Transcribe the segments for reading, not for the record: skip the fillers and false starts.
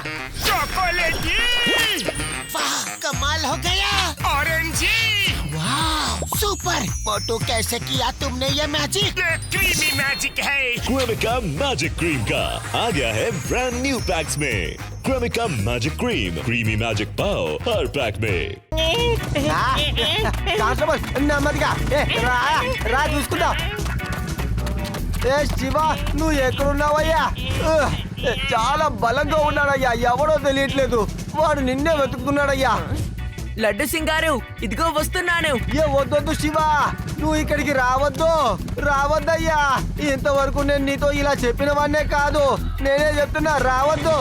चॉकलेटी, वाह कमाल हो गया। ऑरेंजी, वाह सुपर। मोटू कैसे किया तुमने ये मैजिक? ये क्रीमी मैजिक है। क्रेमिका मैजिक क्रीम का आ गया है ब्रांड न्यू पैक्स में। Cremica magic cream, creamy magic pav हर पैक में। కానిస్టేబుల్ నెమ్మదిగా రా చూసుకుందాం. శివ నువ్వు ఎక్కడున్నావయ్యా? చాలా బలంగా ఉన్నాడయ్యా, ఎవడో తెలియట్లేదు. వాడు నిన్నే వెతుకుతున్నాడయ్యా. లడ్డు సింగారు ఇదిగో వస్తున్నాను. వద్దొద్దు శివ, నువ్వు ఇక్కడికి రావద్దయ్యా. ఇంతవరకు నేను నీతో ఇలా చెప్పిన వాడినే కాదు, నేనే చెప్తున్నా, రావద్దు.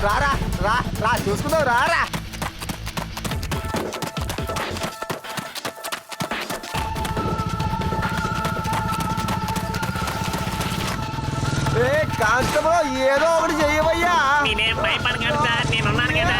రారా రా చూసుకుందాం, రారా. కానిస్టేబుల్ ఏదో ఒకటి చెయ్యవయ్యా. నేనేం భయపడగలను సార్, నేనున్నాను కదా.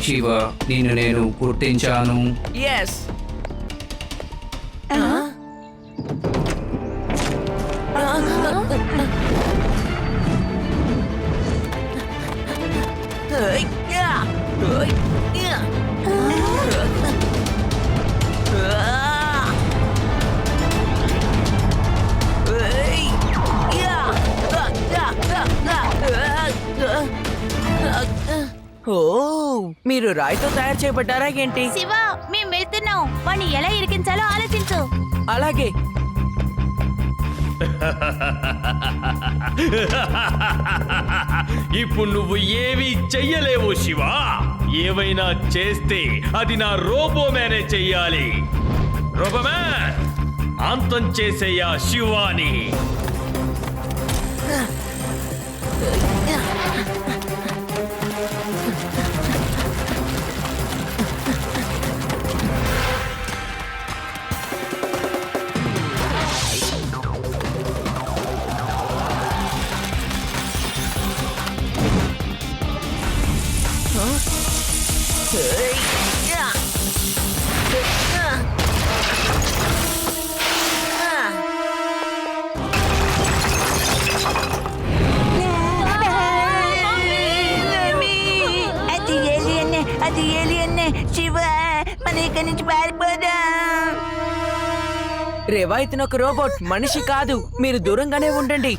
శివ, నిన్ను నేను గుర్తించాను. ఎస్ ఓ, మీరు రాయితో తయారు చేయబడ్డారా ఏంటి? శివ, మేము వెళ్తున్నాం. వాణ్ణి ఎలా ఇరికించాలో ఆలోచించు. అలాగే. ఇప్పుడు నువ్వు ఏమీ చెయ్యలేవు శివ. ఏవైనా చేస్తే అది నా రోబోమ్యానే చెయ్యాలి. రోబోమ్యాన్, అంతం చేసేయా శివాని. అది ఏలియన్నే. శివ, మన ఇక్కడి నుంచి పారిపోదాం. రేవాయితను ఒక రోబోట్, మనిషి కాదు. మీరు దూరంగానే ఉండండి.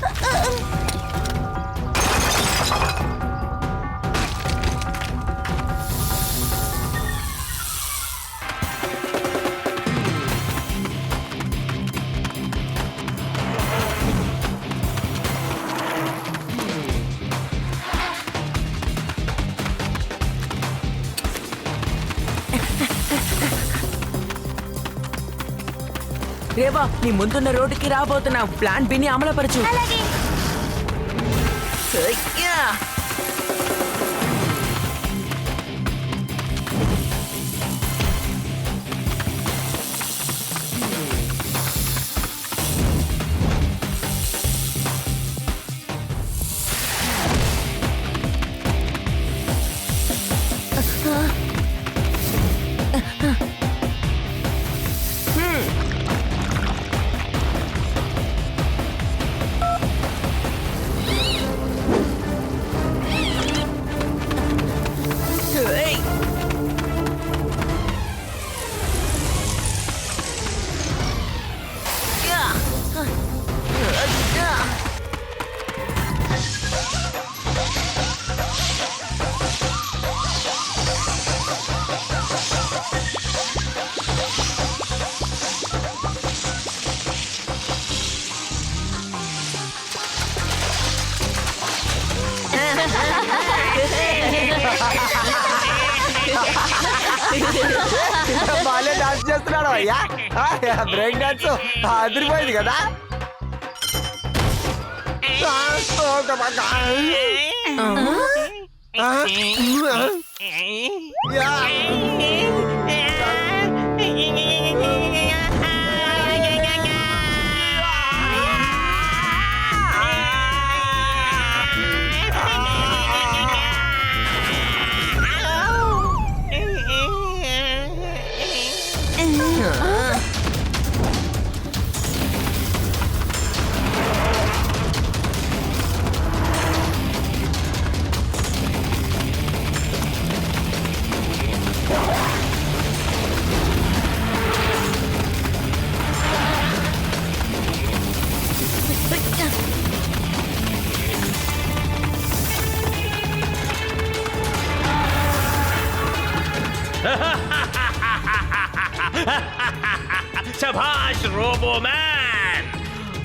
రేవా, నీ ముందున్న రోడ్డుకి రాబోతున్నావు. ప్లాన్ బిని అమలుపరచు. అలాగే. బాలే డాన్స్ చేస్తున్నాడు అయ్యా. బ్రేక్ డాన్స్ అదిరిపోయింది కదా.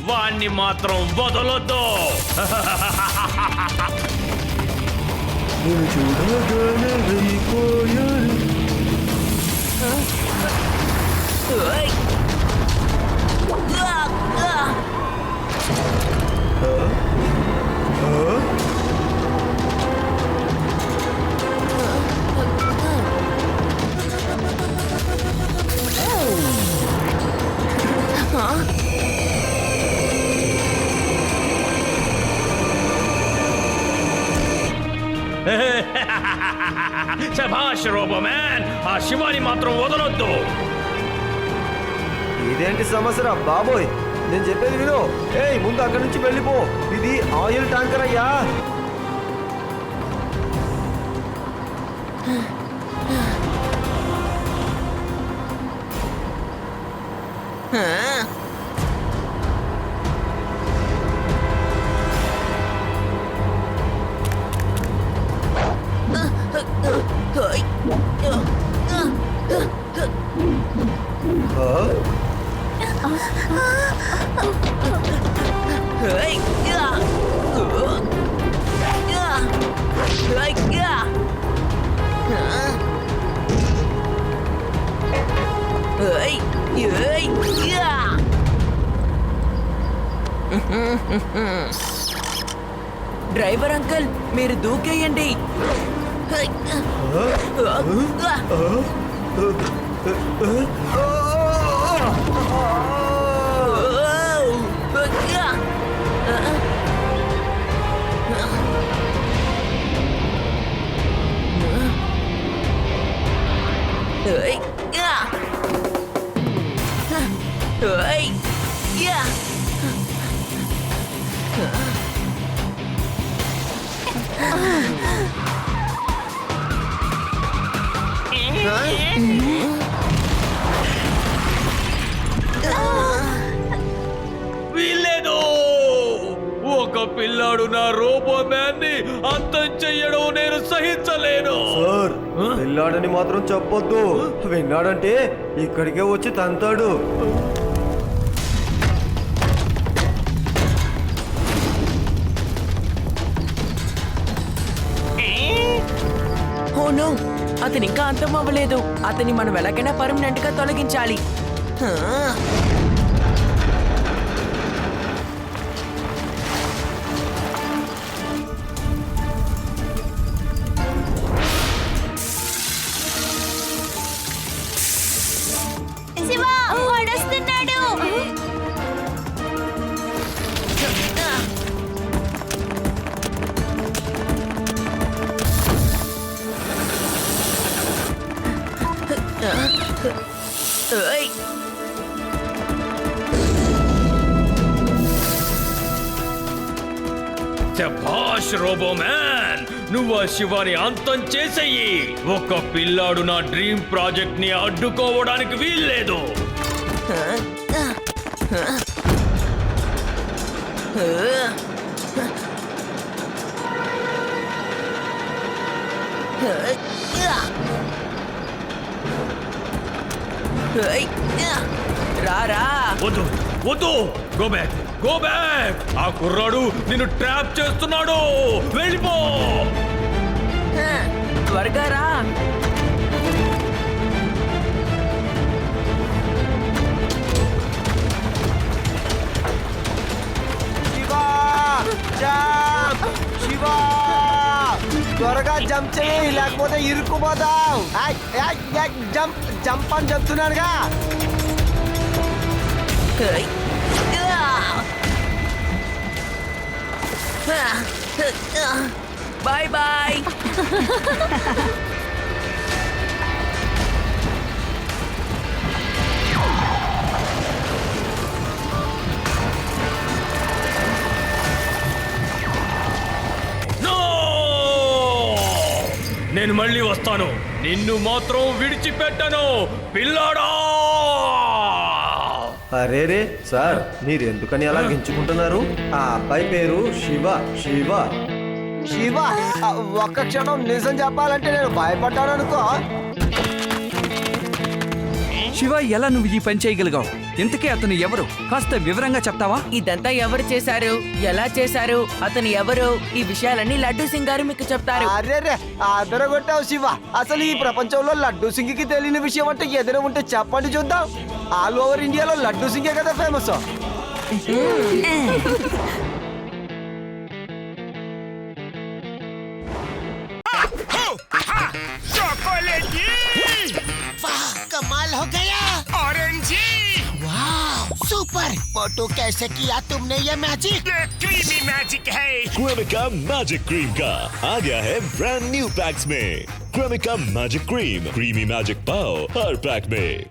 వాణ్ణి మాత్రం వదలొద్దు. నేను చూడగానే వెళ్ళిపోయాను. ఓయ్. ఆ, ఆ. శభాష్ రోబో మ్యాన్, ఆ శివాని మాత్రం వదలొద్దు. ఇదేంటి సమస్యరా బాబోయ్, నేను చెప్పేది విను. ఏయ్ ముందు అక్కడి నుంచి వెళ్ళిపో, ఇది ఆయిల్ ట్యాంకర్ అయ్యా. ఓయ్. ఓయ్. ఆ. ఆ. ఓయ్. ఆ. ఓయ్. ఓయ్. ఆ. డ్రైవర్ అంకుల్, మీరు దూకేయండి. వీల్లేదు. ఒక పిల్లాడు నా రోబో మ్యాన్ ని అంతం చెయ్యడం నేను సహించలేను. సార్, వెళ్ళాడని మాత్రం చెప్పొద్దు. విన్నాడంటే ఇక్కడికే వచ్చి తంతాడు. ఓ నో, అతని ఇంకా అంతం అవ్వలేదు. అతని మనం ఎలాగైనా పర్మనెంట్ గా తొలగించాలి. శివ వాడొస్తున్నాడు. ఓయ్. శభాష్ రోబో మ్యాన్, నువ్వు ఆ శివాని అంతం చేసేయి. ఒక పిల్లాడు నా డ్రీమ్ ప్రాజెక్ట్ ని అడ్డుకోవడానికి వీల్లేదు. రారా. వద్దు వద్దు, గో బ్యాక్, గో బ్యాక్. ఆ కుర్రాడు నిన్ను ట్రాప్ చేస్తున్నాడు. వెళ్ళిపో. త్వరగా రా. శివా, జంప్! శివా, త్వరగా జంప్ చేయి, లేకపోతే ఇరుక్కుపోతావు. జంప్ జంప్ అని చెప్తున్నానుగా. Bye bye. నేను మళ్ళీ వస్తాను. నిన్ను మాత్రం విడిచిపెట్టను పిల్లాడా. అరేరే సార్, మీరు ఎందుకని అలా గించుకుంటున్నారు? ఆ అబ్బాయి పేరు శివ. శివ శివ ఒక్క క్షణం నిజం చెప్పాలంటే నేను భయపడ్డాను అనుకో. శివ ఎలా నువ్వు ఈ పని చేయగలిగావు? ఇంతకీ అతను ఎవరు? కాస్త వివరంగా చెప్తావా? ఇదంతా ఎవరు చేశారు, ఎలా చేశారు, అతను ఎవరు, ఈ విషయాలన్నీ లడ్డూ సింగ్ గారు మీకు చెప్తారు. అరే అదరగొట్టావు శివ. అసలు ఈ ప్రపంచంలో లడ్డూ సింగికి తెలియని విషయం అంటే ఏదైనా ఉంటే చెప్పండి చూద్దాం. ఆల్ ఓవర్ ఇండియాలో లడ్డూ సింగే కదా ఫేమస్. चॉकलेटी वाह कमाल हो गया। ऑरेंजी वाह सुपर। मोटू कैसे किया तुमने ये मैजिक? ये क्रीमी मैजिक है। क्रेमिका मैजिक क्रीम का आ गया है ब्रांड न्यू पैक्स में। Cremica magic cream, creamy magic पाओ हर पैक में।